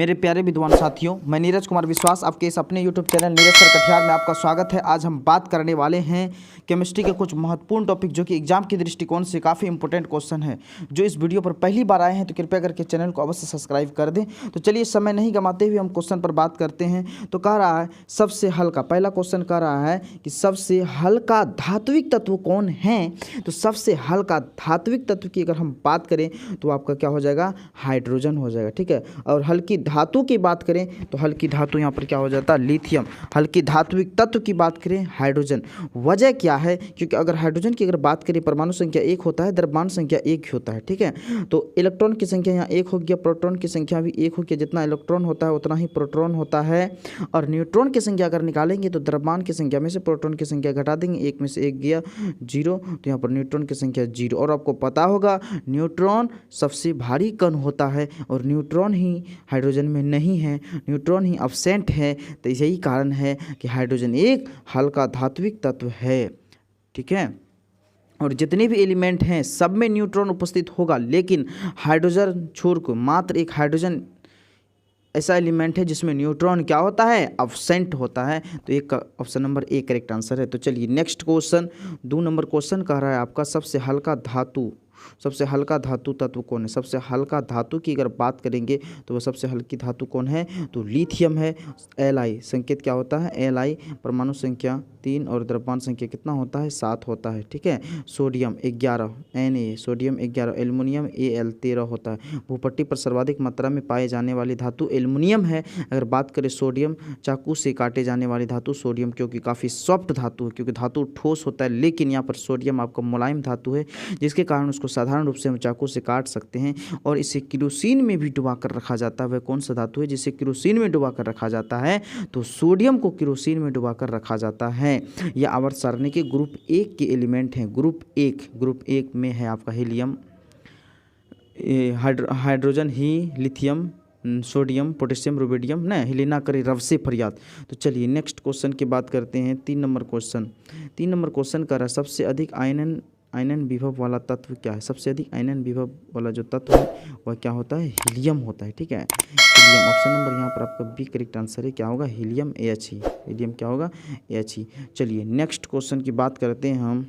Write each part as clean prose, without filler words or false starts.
मेरे प्यारे विद्वान साथियों, मैं नीरज कुमार विश्वास आपके इस अपने YouTube channel Neeraj sir Katihar में आपका स्वागत है। आज हम बात करने वाले हैं केमिस्ट्री के कुछ महत्वपूर्ण टॉपिक जो कि एग्जाम के दृष्टिकोण से काफ़ी इंपॉर्टेंट क्वेश्चन है। जो इस वीडियो पर पहली बार आए हैं तो कृपया करके चैनल को अवश्य सब्सक्राइब कर दें। तो चलिए समय नहीं गंवाते हुए हम क्वेश्चन पर बात करते हैं। तो कह रहा है सबसे हल्का, पहला क्वेश्चन कह रहा है कि सबसे हल्का धात्विक तत्व कौन है। तो सबसे हल्का धात्विक तत्व की अगर हम बात करें तो आपका क्या हो जाएगा, हाइड्रोजन हो जाएगा। ठीक है, और हल्की धातु की बात करें तो हल्की धातु यहाँ पर क्या हो जाता है, लिथियम। हल्की धात्विक तत्व की बात करें, हाइड्रोजन। वजह क्या है, क्योंकि अगर हाइड्रोजन की अगर बात करें परमाणु संख्या 1 होता है, द्रव्यमान संख्या 1 होता है। ठीक है, तो इलेक्ट्रॉन की संख्या यहाँ 1 हो गया, प्रोटॉन की संख्या भी 1 हो गया। जितना इलेक्ट्रॉन होता है उतना ही प्रोटॉन होता है। और न्यूट्रॉन की संख्या अगर निकालेंगे तो द्रव्यमान की संख्या में से प्रोटॉन की संख्या घटा देंगे, 1 में से 1 गया 0, तो यहाँ पर न्यूट्रॉन की संख्या 0। और आपको पता होगा न्यूट्रॉन सबसे भारी कण होता है और न्यूट्रॉन ही हाइड्रोजन में नहीं है, न्यूट्रॉन ही अब्सेंट है। तो यही कारण है कि हाइड्रोजन एक हल्का धात्विक तत्व है। ठीक है, और जितने भी एलिमेंट हैं सब में न्यूट्रॉन उपस्थित होगा, लेकिन हाइड्रोजन छोड़कर मात्र एक हाइड्रोजन ऐसा एलिमेंट है जिसमें न्यूट्रॉन क्या होता है, अब्सेंट होता है। तो एक option number A correct answer है। तो चलिए नेक्स्ट क्वेश्चन, 2 नंबर क्वेश्चन कह रहा है आपका सबसे हल्का धातु, सबसे हल्का धातु तत्व कौन है। सबसे हल्का धातु की अगर बात करेंगे तो वह सबसे हल्की धातु कौन है, तो लिथियम है। Li संकेत क्या होता है, Li परमाणु संख्या 3 और द्रव्यमान संख्या कितना होता है, 7 होता है। ठीक है, sodium 11 Na, sodium 11, aluminium Al 13 होता है। भूपट्टी पर सर्वाधिक मात्रा में पाए जाने वाली धातु एल्युमिनियम है। अगर बात करें सोडियम, चाकू से काटे जाने वाली धातु सोडियम, क्योंकि काफ़ी सॉफ्ट धातु है, क्योंकि धातु ठोस होता है, लेकिन यहाँ पर सोडियम आपका मुलायम धातु है, जिसके कारण उसको साधारण रूप से हम चाकू से काट सकते हैं। और इसे केरोसिन में भी डुबा कर रखा जाता है। वह कौन सा धातु है जिसे केरोसिन में डुबा कर रखा जाता है, तो सोडियम को केरोसिन में डुबा कर रखा जाता है। यह आवर्त सारणी के ग्रुप 1 के एलिमेंट हैं। ग्रुप 1 में है आपका हीलियम, हाइड्रोजन, ही लिथियम, सोडियम, पोटेशियम, रुबिडियम, न हिलेना करे रव से फरियाद। तो चलिए नेक्स्ट क्वेश्चन की बात करते हैं। 3 नंबर क्वेश्चन कर रहा है सबसे अधिक आयनन विभव वाला तत्व क्या है। सबसे अधिक आयनन विभव वाला जो तत्व है वह क्या होता है, हीलियम होता है। ठीक है, हीलियम ऑप्शन नंबर यहाँ पर आपका बी करेक्ट आंसर है। क्या होगा, हीलियम He, हीलियम क्या होगा, He। चलिए नेक्स्ट क्वेश्चन की बात करते हैं हम।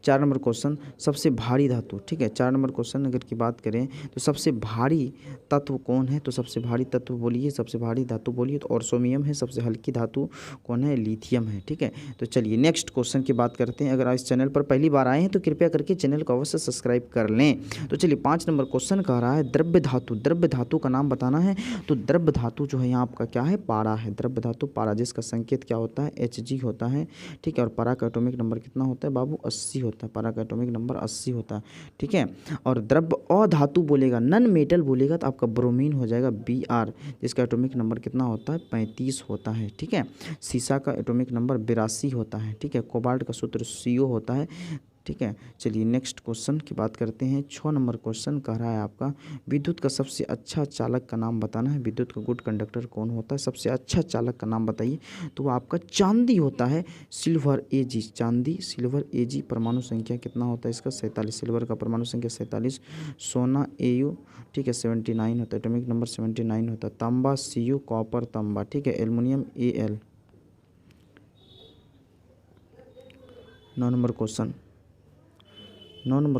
4 नंबर क्वेश्चन, सबसे भारी धातु। ठीक है, 4 नंबर क्वेश्चन अगर की बात करें तो सबसे भारी तत्व कौन है, तो सबसे भारी तत्व बोलिए, सबसे भारी धातु बोलिए, तो ऑर्सोमियम है। सबसे हल्की धातु कौन है, लिथियम है। ठीक है, तो चलिए नेक्स्ट क्वेश्चन की बात करते हैं। अगर इस चैनल पर पहली बार आए हैं तो कृपया करके चैनल को अवश्य सब्सक्राइब कर लें। तो चलिए 5 नंबर क्वेश्चन कह रहा है द्रव्य धातु, द्रव्य धातु का नाम बताना है। तो द्रव्य धातु जो है यहाँ आपका क्या है, पारा है। द्रव्य धातु पारा, जिसका संकेत क्या होता है, Hg होता है। ठीक है, और पारा का एटॉमिक नंबर कितना होता है बाबू, 80 होता है। पारा का एटॉमिक नंबर 80 होता है। ठीक है, और द्रव्य अधातु बोलेगा, नन मेटल बोलेगा तो आपका ब्रोमीन हो जाएगा Br, जिसका एटॉमिक नंबर कितना होता है, 35 होता है। ठीक है, सीसा का एटॉमिक नंबर 82 होता है। ठीक है, कोबाल्ट का सूत्र CO होता है। ठीक है, चलिए नेक्स्ट क्वेश्चन की बात करते हैं। 6 नंबर क्वेश्चन कह रहा है आपका विद्युत का सबसे अच्छा चालक का नाम बताना है। विद्युत का गुड कंडक्टर कौन होता है, सबसे अच्छा चालक का नाम बताइए। तो वो आपका चांदी होता है, सिल्वर Ag, चांदी सिल्वर Ag। परमाणु संख्या कितना होता है इसका, 47, सिल्वर का परमाणु संख्या 47। सोना Au, ठीक है, 79 होता है, एटॉमिक नंबर 79 होता है। तांबा Cu, कॉपर तांबा। ठीक है, aluminium Al। 9 number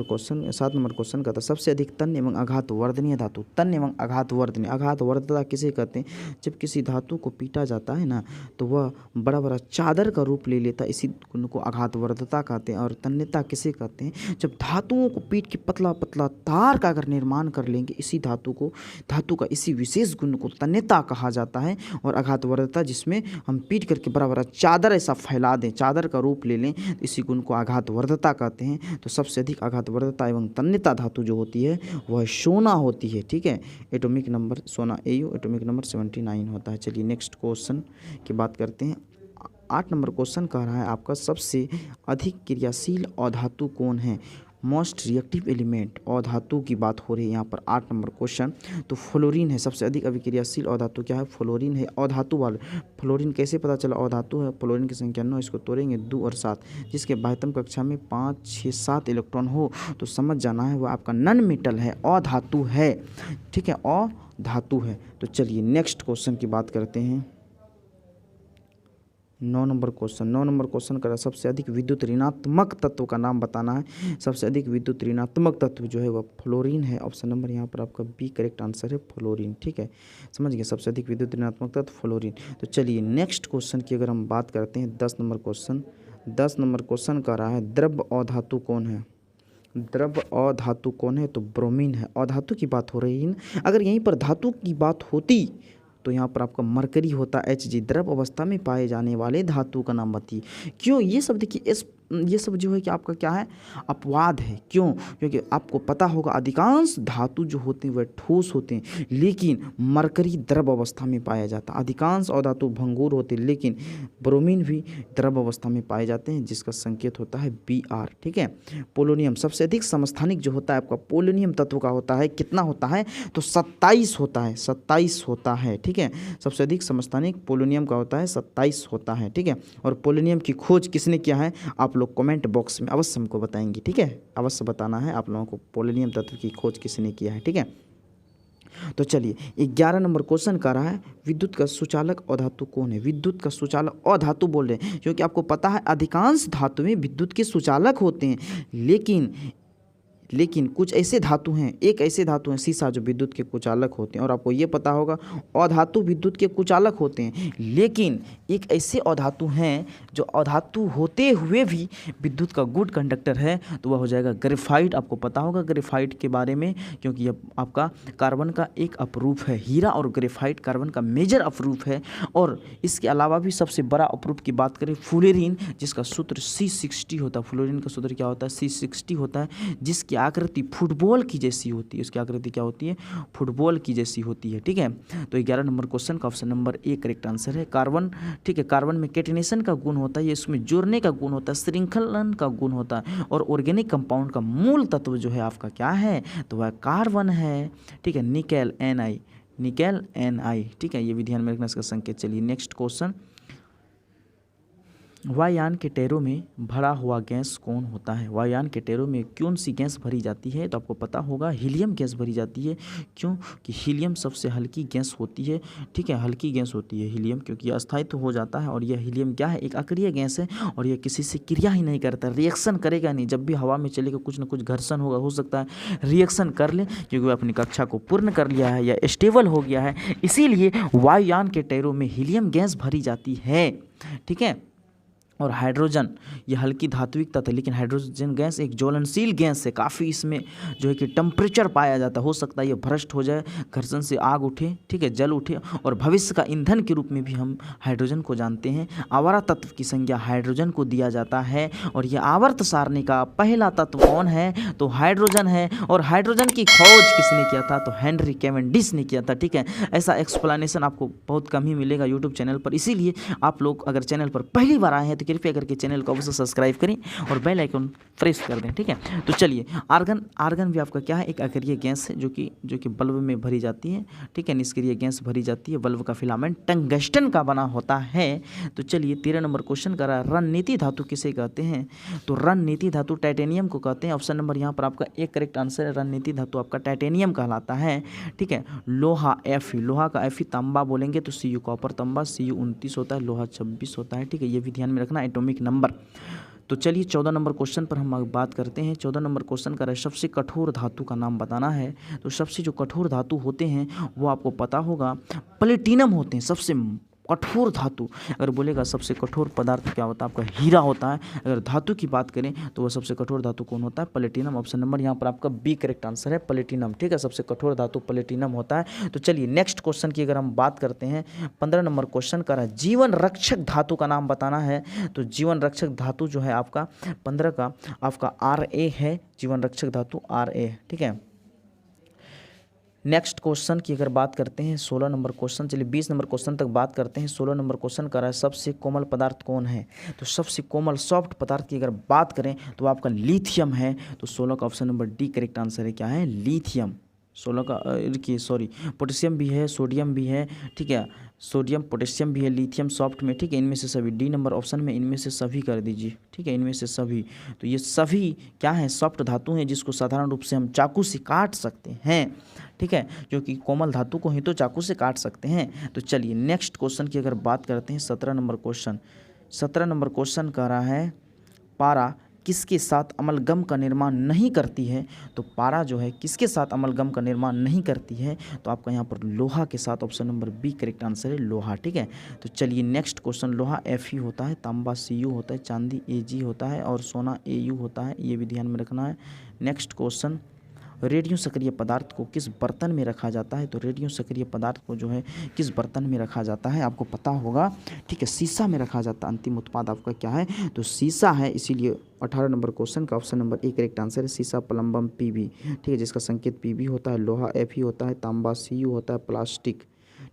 question 7 number question का था सबसे अधिक तन्य एवं आघात वर्धनीय धातु। तन्य एवं आघात वर्धनीय, आघात वर्धता किसे कहते हैं, जब किसी धातु को पीटा जाता है ना तो वह बड़ा बड़ा चादर का रूप ले लेता है, इसी गुण को आघात वर्धता कहते हैं। और तन्यता किसे कहते हैं, जब धातुओं को पीट के पतला पतला तार का अगर निर्माण कर लेंगे, इसी धातु का इसी विशेष गुण को तन्यता कहा जाता है। और आघात वर्धता जिसमें हम पीट करके बड़ा बड़ा चादर ऐसा फैला दें, चादर का रूप ले लें, इसी गुण को आघात वर्धता कहते हैं। तो सबसे अधिक आघात वर्धता एवं तन्यता धातु जो होती है वह सोना होती है। ठीक है, एटॉमिक नंबर सोना Au, एटॉमिक नंबर 79 होता है। चलिए नेक्स्ट क्वेश्चन की बात करते हैं। 8 नंबर क्वेश्चन कह रहा है आपका सबसे अधिक क्रियाशील अधातु कौन है, मोस्ट रिएक्टिव एलिमेंट। अधातु की बात हो रही है यहाँ पर। 8 नंबर क्वेश्चन, तो फ्लोरीन है सबसे अधिक अभिक्रियाशील अधातु। क्या है, फ्लोरीन है। अधातु वाले फ्लोरीन कैसे पता चला अधातु है, फ्लोरीन की संख्या 9, इसको तोड़ेंगे 2 और 7, जिसके बाह्यतम कक्षा में 5, 6, 7 इलेक्ट्रॉन हो तो समझ जाना है वह आपका नन मेटल है, अधातु है। ठीक है, धातु है। तो चलिए नेक्स्ट क्वेश्चन की बात करते हैं। 9 नंबर क्वेश्चन कर रहा है सबसे अधिक विद्युत ऋणात्मक तत्व का नाम बताना है। सबसे अधिक विद्युत ऋणात्मक तत्व जो है वह फ्लोरीन है। ऑप्शन नंबर यहाँ पर आपका बी करेक्ट आंसर है, फ्लोरीन। ठीक है, समझ गए, सबसे अधिक विद्युत ऋणात्मक तत्व फ्लोरीन। तो चलिए नेक्स्ट क्वेश्चन की अगर हम बात करते हैं 10 नंबर क्वेश्चन कर रहा है द्रव अधातु कौन है। द्रव अधातु कौन है, तो ब्रोमीन है। अधातु की बात हो रही है ना, अगर यहीं पर धातु की बात होती तो यहाँ पर आपका मरकरी होता, Hg। द्रव अवस्था में पाए जाने वाले धातु का नाम बताइए। क्यों ये सब देखिए, ये सब जो है कि आपका क्या है, अपवाद है। क्यों, क्योंकि आपको पता होगा अधिकांश धातु जो होते हैं वह ठोस होते हैं, लेकिन मरकरी द्रव अवस्था में पाया जाता है। अधिकांश अधातु भंगुर होते हैं, लेकिन ब्रोमीन भी द्रव अवस्था में पाए जाते हैं, जिसका संकेत होता है Br। ठीक है, पोलोनियम सबसे अधिक समस्थानिक जो होता है आपका पोलोनियम तत्व का होता है। कितना होता है, तो 27 होता है, 27 होता है। ठीक है, सबसे अधिक समस्थानिक पोलोनियम का होता है, 27 होता है। ठीक है, और पोलोनियम की खोज किसने किया है, आप लोग कमेंट बॉक्स में अवश्य हमको बताएंगे। ठीक है, अवश्य बताना है आप लोगों को पोलोनियम तत्व की खोज किसने किया है। ठीक है, तो चलिए 11 नंबर क्वेश्चन कर रहा है विद्युत का सुचालक अधातु कौन है। विद्युत का सुचालक अधातु बोल रहे हैं क्योंकि आपको पता है अधिकांश धातु में विद्युत के सुचालक होते हैं, लेकिन कुछ ऐसे धातु हैं, एक ऐसे धातु हैं सीसा जो विद्युत के कुचालक होते हैं। और आपको ये पता होगा अधातु विद्युत के कुचालक होते हैं, लेकिन एक ऐसे अधातु हैं जो अधातु होते हुए भी विद्युत का गुड कंडक्टर है, तो वह हो जाएगा ग्रेफाइट। आपको पता होगा ग्रेफाइट के बारे में, क्योंकि यह आपका कार्बन का एक अपरूप है। हीरा और ग्रेफाइट कार्बन का मेजर अपरूप है। और इसके अलावा भी सबसे बड़ा अपरूप की बात करें फ्लोरीन, जिसका सूत्र C60 होता है। फ्लोरीन का सूत्र क्या होता है, C60 होता है, जिसकी आकृति फुटबॉल की जैसी होती है। उसकी आकृति क्या होती है, फुटबॉल की जैसी होती है। ठीक है, तो 11 नंबर क्वेश्चन का option number A correct answer है, कार्बन। ठीक है, कार्बन में कैटिनेशन का गुण होता है, इसमें जोड़ने का गुण होता है, श्रृंखलन का गुण होता है। और ऑर्गेनिक कंपाउंड का मूल तत्व जो है आपका क्या है, तो वह कार्बन है। ठीक है, निकेल Ni। ठीक है, ये भी ध्यान में रखना इसका संकेत। चलिए नेक्स्ट क्वेश्चन, वायुयान के टायरों में भरा हुआ गैस कौन होता है। वायुयान के टायरों में कौन सी गैस भरी जाती है, तो आपको पता होगा हीलियम गैस भरी जाती है। क्यों कि हीलियम सबसे हल्की गैस होती है। ठीक है, हल्की गैस होती है हीलियम, क्योंकि अस्थायित्व हो जाता है। और यह हीलियम क्या है, एक अक्रिय गैस है, और यह किसी से क्रिया ही नहीं करता, रिएक्शन करेगा नहीं। जब भी हवा में चलेगा कुछ ना कुछ घर्षण होगा, हो सकता है रिएक्शन कर ले, क्योंकि वह अपनी कक्षा को पूर्ण कर लिया है या स्टेबल हो गया है। इसीलिए वायुयान के टायरों में हीलियम गैस भरी जाती है। ठीक है, और हाइड्रोजन ये हल्की धात्विक तत्व है, लेकिन हाइड्रोजन गैस एक ज्वलनशील गैस है। काफ़ी इसमें जो है कि टेम्परेचर पाया जाता है। हो सकता है ये भ्रष्ट हो जाए, घर्षण से आग उठे, ठीक है, जल उठे। और भविष्य का ईंधन के रूप में भी हम हाइड्रोजन को जानते हैं। आवर्त तत्व की संज्ञा हाइड्रोजन को दिया जाता है। और ये आवर्त सारणी का पहला तत्व कौन है, तो हाइड्रोजन है। और हाइड्रोजन की खोज किसने किया था, तो हेनरी कैवेंडिश ने किया था। ठीक है, ऐसा एक्सप्लेनेशन आपको बहुत कम ही मिलेगा यूट्यूब चैनल पर। इसीलिए आप लोग अगर चैनल पर पहली बार आए हैं तो कृपया करके चैनल को अवश्य सब्सक्राइब करें और बेल आइकन प्रेस कर दें। ठीक है, तो चलिए आर्गन भी आपका क्या है, एक अक्रिय गैस है जो कि बल्ब में भरी जाती है। ठीक है, निष्क्रिय गैस भरी जाती है। बल्ब का फिलामेंट टंगस्टन का बना होता है। तो चलिए 13 नंबर क्वेश्चन करा, रणनीति धातु किसे कहते हैं, तो रणनीति धातु टाइटेनियम को कहते हैं। ऑप्शन नंबर यहाँ पर आपका एक करेक्ट आंसर है, रणनीति धातु आपका टाइटेनियम कहलाता है। ठीक है, लोहा Fe, लोहा का Fe, तांबा बोलेंगे तो Cu कॉपर तांबा, Cu 29 होता है, लोहा 26 होता है। ठीक है, ये भी ध्यान में रखना एटॉमिक नंबर। तो चलिए 14 नंबर क्वेश्चन पर हम बात करते हैं। 14 नंबर क्वेश्चन का सबसे कठोर धातु का नाम बताना है। तो सबसे जो कठोर धातु होते हैं वो आपको पता होगा प्लेटिनम होते हैं। सबसे कठोर धातु अगर बोलेगा सबसे कठोर पदार्थ क्या होता है, आपका हीरा होता है। अगर धातु की बात करें तो वह सबसे कठोर धातु कौन होता है, प्लेटिनम। ऑप्शन नंबर यहाँ पर आपका बी करेक्ट आंसर है, प्लेटिनम। ठीक है, सबसे कठोर धातु प्लेटिनम होता है। तो चलिए नेक्स्ट क्वेश्चन की अगर हम बात करते हैं, 15 नंबर क्वेश्चन का है जीवन रक्षक धातु का नाम बताना है। तो जीवन रक्षक धातु जो है आपका 15 का आपका Ra है, जीवन रक्षक धातु Ra। ठीक है, नेक्स्ट क्वेश्चन की अगर बात करते हैं 16 नंबर क्वेश्चन, चलिए 20 नंबर क्वेश्चन तक बात करते हैं। 16 नंबर क्वेश्चन कर रहा है सबसे कोमल पदार्थ कौन है। तो सबसे कोमल सॉफ्ट पदार्थ की अगर बात करें तो आपका लिथियम है। तो 16 का option number D correct answer है, क्या है, लिथियम। 16 का पोटेशियम भी है, सोडियम भी है। ठीक है, सोडियम, पोटेशियम भी है, लिथियम सॉफ्ट में, ठीक है, इनमें से सभी। डी नंबर ऑप्शन में इनमें से सभी कर दीजिए, ठीक है, इनमें से सभी। तो ये सभी क्या है, सॉफ्ट धातु हैं जिसको साधारण रूप से हम चाकू से काट सकते हैं, ठीक है, जो कि कोमल धातु को ही तो चाकू से काट सकते हैं। तो चलिए नेक्स्ट क्वेश्चन की अगर बात करते हैं, 17 नंबर क्वेश्चन। 17 नंबर क्वेश्चन कह रहा है पारा किसके साथ अमलगम का निर्माण नहीं करती है। तो पारा जो है किसके साथ अमलगम का निर्माण नहीं करती है, तो आपका यहाँ पर लोहा के साथ, option number B correct answer है, लोहा, ठीक है। तो चलिए नेक्स्ट क्वेश्चन, लोहा Fe होता है, तांबा Cu होता है, चांदी Ag होता है और सोना Au होता है, ये भी ध्यान में रखना है। नेक्स्ट क्वेश्चन, रेडियो सक्रिय पदार्थ को किस बर्तन में रखा जाता है। तो रेडियो सक्रिय पदार्थ को जो है किस बर्तन में रखा जाता है, आपको पता होगा, ठीक है, शीशा में रखा जाता है। अंतिम उत्पाद आपका क्या है, तो शीशा है, इसीलिए 18 नंबर क्वेश्चन का option number A correct answer है, शीशा, प्लम्बम, Pb, ठीक है, जिसका संकेत Pb होता है, लोहा Fe होता है, तांबा Cu होता है, प्लास्टिक,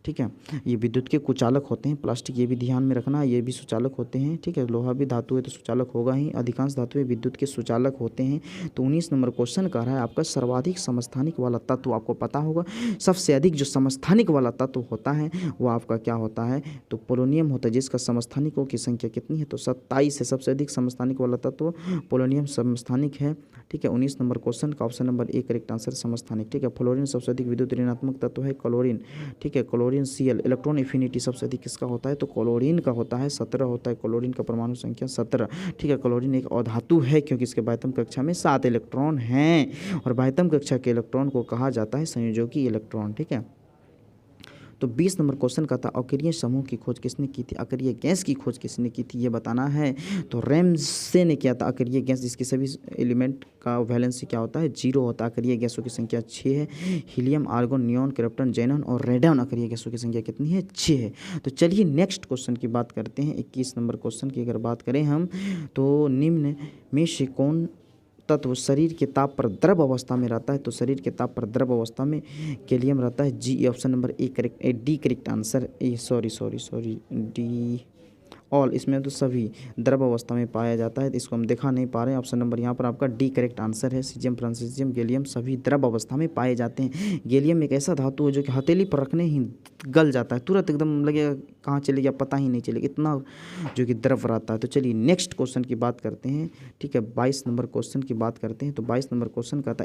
ठीक है, ये विद्युत के कुचालक होते हैं, प्लास्टिक ये भी ध्यान में रखना, ये भी सुचालक होते हैं, ठीक है, लोहा भी धातु है तो सुचालक होगा ही, अधिकांश धातुएं विद्युत के सुचालक होते हैं। तो 19 नंबर क्वेश्चन कह रहा है आपका सर्वाधिक समस्थानिक वाला तत्व, आपको पता होगा सबसे अधिक जो समस्थानिक वाला तत्व होता है वो आपका क्या होता है, तो पोलोनियम होता है, जिसका समस्थानिकों की संख्या कितनी है, तो 27 है, सबसे अधिक समस्थानिक वाला तत्व पोलोनियम समस्थानिक है, ठीक है। 19 नंबर क्वेश्चन का option number A correct answer समस्थानिक, ठीक है। फ्लोरीन सबसे अधिक विद्युत ऋणात्मक तत्व है, क्लोरीन, ठीक है, क्लोरीन Cl। इलेक्ट्रॉन एफिनिटी सबसे अधिक किसका होता है, तो क्लोरीन का होता है, 17 होता है, क्लोरीन का परमाणु संख्या 17, ठीक है। क्लोरीन एक अधातु है क्योंकि इसके बाह्यतम कक्षा में 7 इलेक्ट्रॉन हैं और बाह्यतम कक्षा के इलेक्ट्रॉन को कहा जाता है संयोजकी इलेक्ट्रॉन, ठीक है। तो 20 नंबर क्वेश्चन का था अकरिय समूह की खोज किसने की थी, अकरिय गैस की खोज किसने की थी, ये बताना है। तो रैमसे ने किया था अकरिय गैस, जिसके सभी एलिमेंट का वैलेंसी क्या होता है, 0 होता है। अकरिय गैसों की संख्या 6 है, helium, argon, neon, krypton, xenon और रेडॉन, अकरिय गैसों की संख्या कितनी है, 6 है। तो चलिए नेक्स्ट क्वेश्चन की बात करते हैं। 21 नंबर क्वेश्चन की अगर बात करें हम, तो निम्न में से कौन तत्व शरीर के ताप पर द्रव अवस्था में रहता है, तो शरीर के ताप पर द्रव अवस्था में गैलियम रहता है, जी, option number A correct, D correct answer, A sorry D all, इसमें तो सभी द्रव अवस्था में पाया जाता है, तो इसको हम दिखा नहीं पा रहे हैं, ऑप्शन नंबर यहाँ पर आपका डी करेक्ट आंसर है, सीजियम, फ्रांसीसियम, गैलियम सभी द्रव अवस्था में पाए जाते हैं। गैलियम एक ऐसा धातु है जो कि हथेली पर रखने ही गल जाता है, तुरंत एकदम लगेगा कहाँ चले गया पता ही नहीं चलेगा, इतना जो कि द्रव रहता है। तो चलिए नेक्स्ट क्वेश्चन की बात करते हैं, ठीक है। 22 नंबर क्वेश्चन की बात करते हैं। तो 22 नंबर क्वेश्चन का था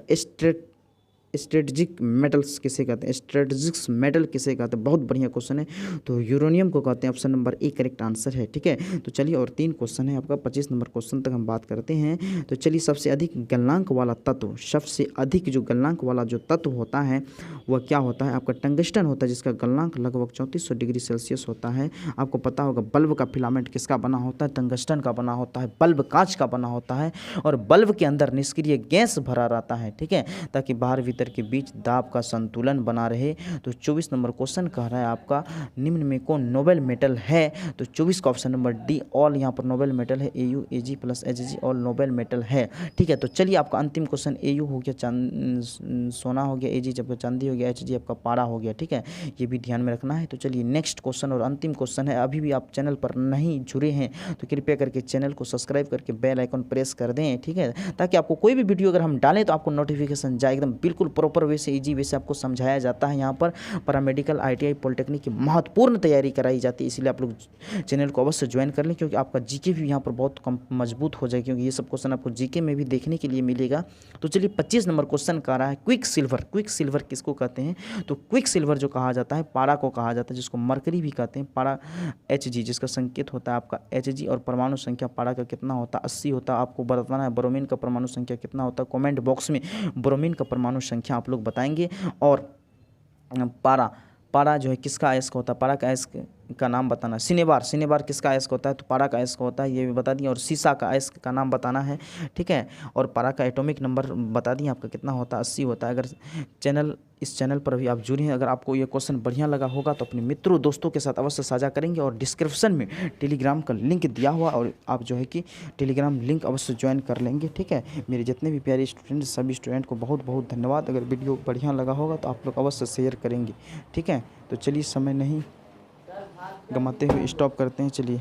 स्ट्रेटजिक मेटल्स किसे कहते हैं, स्ट्रेटजिक्स मेटल किसे कहते हैं, बहुत बढ़िया क्वेश्चन है। तो यूरेनियम को कहते हैं, option number A correct answer है, ठीक है। तो चलिए और 3 क्वेश्चन है आपका, 25 नंबर क्वेश्चन तक हम बात करते हैं। तो चलिए सबसे अधिक गलनांक वाला तत्व, सबसे अधिक जो गलनांक वाला जो तत्व होता है वह क्या होता है, आपका टंगस्टन होता है, जिसका गलनांक लगभग 3400 डिग्री सेल्सियस होता है। आपको पता होगा बल्ब का फिलामेंट किसका बना होता है, टंगस्टन का बना होता है, बल्ब कांच का बना होता है और बल्ब के अंदर निष्क्रिय गैस भरा रहता है, ठीक है, ताकि बाहर भीतर के बीच दाब का संतुलन बना रहे। तो 24 नंबर क्वेश्चन कह रहा है आपका निम्न में कौन नोबेल मेटल है, तो 24 का ऑप्शन नंबर डी ऑल, यहाँ पर नोबेल मेटल है, Au Ag plus Hg all Nobel metal है, ठीक है। तो चलिए आपका अंतिम क्वेश्चन Au हो गया, सोना हो गया, Ag जब चांदी हो गया, Hg आपका पारा हो गया, ठीक है, ये भी ध्यान में रखना है। तो चलिए नेक्स्ट क्वेश्चन और अंतिम क्वेश्चन है। अभी भी आप चैनल पर नहीं जुड़े हैं तो कृपया करके चैनल को सब्सक्राइब करके बेल आइकन प्रेस कर दें, ठीक है, ताकि आपको कोई भी वीडियो अगर हम डालें तो आपको नोटिफिकेशन जाए, एकदम बिल्कुल प्रॉपर वे से, इजी वे से आपको समझाया जाता है। यहाँ पर पैरामेडिकल, ITI, पॉलिटेक्निक की महत्वपूर्ण तैयारी कराई जाती है, इसलिए आप लोग चैनल को अवश्य ज्वाइन कर लें, क्योंकि आपका जीके भी यहाँ पर बहुत मजबूत हो जाए, क्योंकि ये सब क्वेश्चन आपको जीके में भी देखने के लिए मिलेगा। तो चलिए 25 नंबर क्वेश्चन का रहा है क्विक सिल्वर। क्विक सिल्वर किसको कहते हैं, तो क्विक सिल्वर जो कहा जाता है पारा को कहा जाता है, जिसको मरकरी भी कहते हैं, पारा Hg, जिसका संकेत होता है आपका Hg और परमाणु संख्या पारा का कितना होता है, 80 होता है। आपको बताना है ब्रोमीन का परमाणु संख्या कितना होता है, कमेंट बॉक्स में ब्रोमीन का परमाणु संख्या आप लोग बताएंगे। और पारा जो है किसका अयस्क होता है, पारा का अयस्क का नाम बताना। सिनेबार किसका अयस्क होता है, तो पारा का अयस्क होता है, ये भी बता दिए। और शीशा का अयस्क का नाम बताना है, ठीक है। और पारा का एटॉमिक नंबर बता दिए आपका कितना होता है, 80 होता है। अगर इस चैनल पर भी आप जुड़े हैं, अगर आपको ये क्वेश्चन बढ़िया लगा होगा तो अपने मित्रों दोस्तों के साथ अवश्य साझा करेंगे। और डिस्क्रिप्शन में टेलीग्राम का लिंक दिया हुआ, और आप जो है कि टेलीग्राम लिंक अवश्य ज्वाइन कर लेंगे, ठीक है। मेरे जितने भी प्यारे स्टूडेंट, सभी स्टूडेंट को बहुत बहुत धन्यवाद। अगर वीडियो बढ़िया लगा होगा तो आप लोग अवश्य शेयर करेंगे, ठीक है। तो चलिए समय नहीं गमाते हुए स्टॉप करते हैं, चलिए।